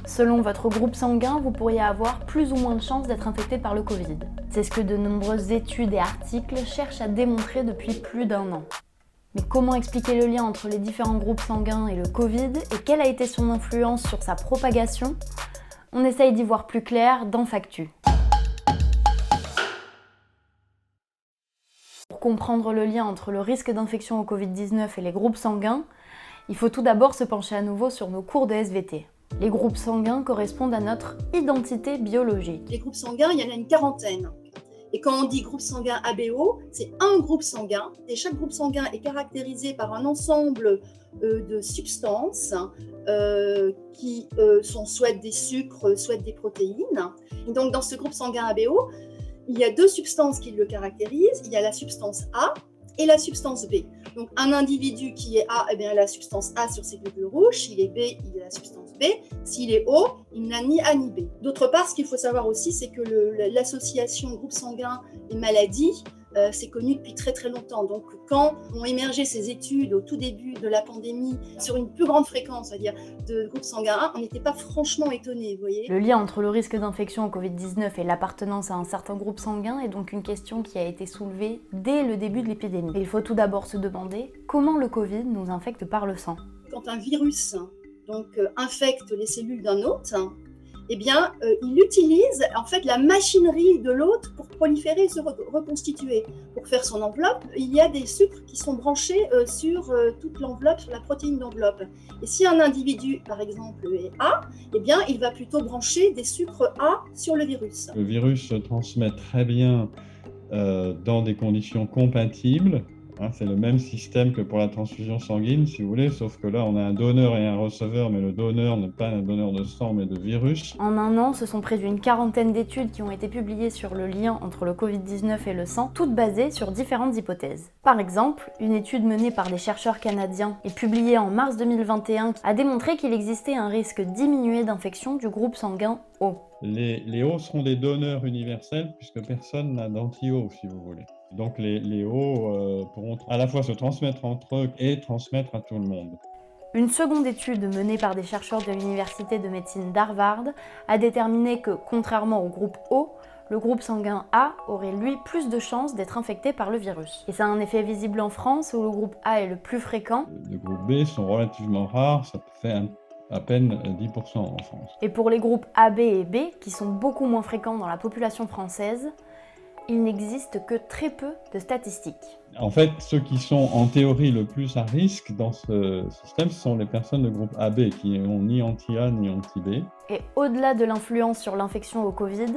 Selon votre groupe sanguin, vous pourriez avoir plus ou moins de chances d'être infecté par le Covid. C'est ce que de nombreuses études et articles cherchent à démontrer depuis plus d'1 an. Mais comment expliquer le lien entre les différents groupes sanguins et le Covid, et quelle a été son influence sur sa propagation? On essaye d'y voir plus clair dans Factu. Pour comprendre le lien entre le risque d'infection au Covid-19 et les groupes sanguins, il faut tout d'abord se pencher à nouveau sur nos cours de SVT. Les groupes sanguins correspondent à notre identité biologique. Les groupes sanguins, il y en a une quarantaine. Et quand on dit groupe sanguin ABO, c'est un groupe sanguin. Et chaque groupe sanguin est caractérisé par un ensemble de substances qui sont soit des sucres, soit des protéines. Et donc dans ce groupe sanguin ABO, il y a 2 substances qui le caractérisent. Il y a la substance A et la substance B. Donc un individu qui est A, eh bien, il a la substance A sur ses globules rouges. S'il est B, il a la substance B. S'il est O, il n'a ni A ni B. D'autre part, ce qu'il faut savoir aussi, c'est que l'association groupe sanguin et maladie, c'est connu depuis très très longtemps. Donc quand ont émergé ces études au tout début de la pandémie sur une plus grande fréquence, c'est-à-dire de groupe sanguin A, on n'était pas franchement étonnés, vous voyez. Le lien entre le risque d'infection au Covid-19 et l'appartenance à un certain groupe sanguin est donc une question qui a été soulevée dès le début de l'épidémie. Et il faut tout d'abord se demander comment le Covid nous infecte par le sang. Quand un virus infecte les cellules d'un hôte, eh bien, il utilise en fait la machinerie de l'hôte pour proliférer et se reconstituer. Pour faire son enveloppe, il y a des sucres qui sont branchés sur toute l'enveloppe, sur la protéine d'enveloppe. Et si un individu, par exemple, est A, eh bien, il va plutôt brancher des sucres A sur le virus. Le virus se transmet très bien dans des conditions compatibles. C'est le même système que pour la transfusion sanguine, si vous voulez, sauf que là, on a un donneur et un receveur, mais le donneur n'est pas un donneur de sang, mais de virus. En 1 an, ce sont près d'une quarantaine d'études qui ont été publiées sur le lien entre le Covid-19 et le sang, toutes basées sur différentes hypothèses. Par exemple, une étude menée par des chercheurs canadiens et publiée en mars 2021 a démontré qu'il existait un risque diminué d'infection du groupe sanguin O. Les O seront des donneurs universels, puisque personne n'a d'anti-O, si vous voulez. Donc les O pourront à la fois se transmettre entre eux et transmettre à tout le monde. Une seconde étude menée par des chercheurs de l'université de médecine d'Harvard a déterminé que, contrairement au groupe O, le groupe sanguin A aurait lui plus de chances d'être infecté par le virus. Et ça a un effet visible en France où le groupe A est le plus fréquent. Les groupes B sont relativement rares, ça fait à peine 10% en France. Et pour les groupes AB et B, qui sont beaucoup moins fréquents dans la population française, il n'existe que très peu de statistiques. En fait, ceux qui sont en théorie le plus à risque dans ce système, ce sont les personnes de groupe AB qui n'ont ni anti-A ni anti-B. Et au-delà de l'influence sur l'infection au Covid,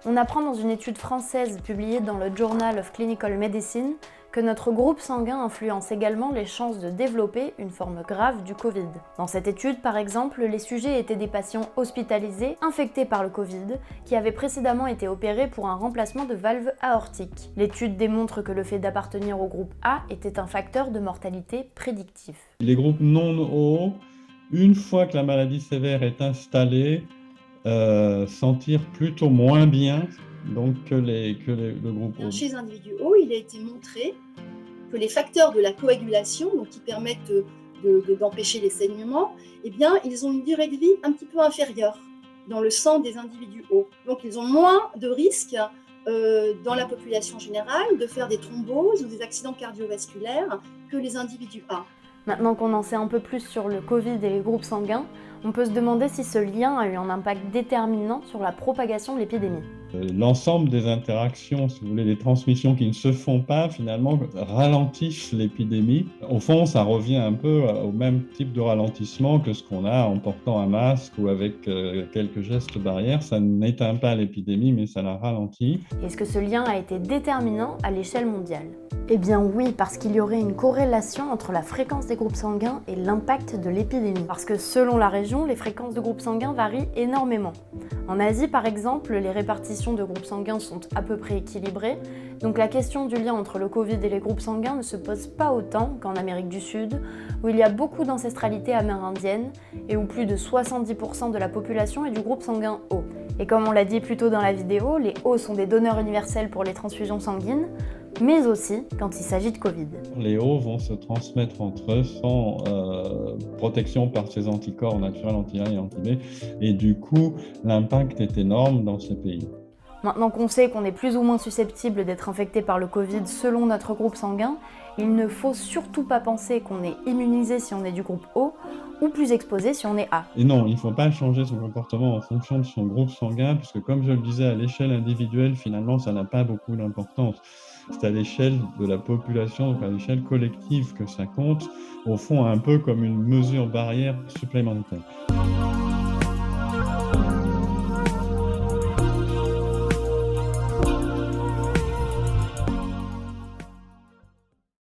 on apprend dans une étude française publiée dans le Journal of Clinical Medicine que notre groupe sanguin influence également les chances de développer une forme grave du Covid. Dans cette étude, par exemple, les sujets étaient des patients hospitalisés infectés par le Covid qui avaient précédemment été opérés pour un remplacement de valve aortique. L'étude démontre que le fait d'appartenir au groupe A était un facteur de mortalité prédictif. Les groupes non O, une fois que la maladie sévère est installée, s'en tirent plutôt moins bien donc que le groupe O. Chez les individus O, il a été montré que les facteurs de la coagulation, donc qui permettent d'empêcher les saignements, eh bien, ils ont une durée de vie un petit peu inférieure dans le sang des individus O. Donc, ils ont moins de risques dans la population générale de faire des thromboses ou des accidents cardiovasculaires que les individus A. Maintenant qu'on en sait un peu plus sur le Covid et les groupes sanguins, on peut se demander si ce lien a eu un impact déterminant sur la propagation de l'épidémie. L'ensemble des interactions, si vous voulez, des transmissions qui ne se font pas, finalement, ralentissent l'épidémie. Au fond, ça revient un peu au même type de ralentissement que ce qu'on a en portant un masque ou avec quelques gestes barrières. Ça n'éteint pas l'épidémie, mais ça la ralentit. Est-ce que ce lien a été déterminant à l'échelle mondiale ? Eh bien oui, parce qu'il y aurait une corrélation entre la fréquence des groupes sanguins et l'impact de l'épidémie. Parce que selon la région, les fréquences de groupes sanguins varient énormément. En Asie, par exemple, les répartitions de groupes sanguins sont à peu près équilibrées, donc la question du lien entre le Covid et les groupes sanguins ne se pose pas autant qu'en Amérique du Sud, où il y a beaucoup d'ancestralité amérindienne et où plus de 70% de la population est du groupe sanguin O. Et comme on l'a dit plus tôt dans la vidéo, les O sont des donneurs universels pour les transfusions sanguines, mais aussi quand il s'agit de Covid. Les hauts vont se transmettre entre eux sans protection par ces anticorps naturels anti-A et anti-B, et du coup, l'impact est énorme dans ces pays. Maintenant qu'on sait qu'on est plus ou moins susceptible d'être infecté par le Covid selon notre groupe sanguin, il ne faut surtout pas penser qu'on est immunisé si on est du groupe O ou plus exposé si on est A. Et non, il ne faut pas changer son comportement en fonction de son groupe sanguin, puisque comme je le disais, à l'échelle individuelle, finalement, ça n'a pas beaucoup d'importance. C'est à l'échelle de la population, donc à l'échelle collective que ça compte, au fond un peu comme une mesure barrière supplémentaire.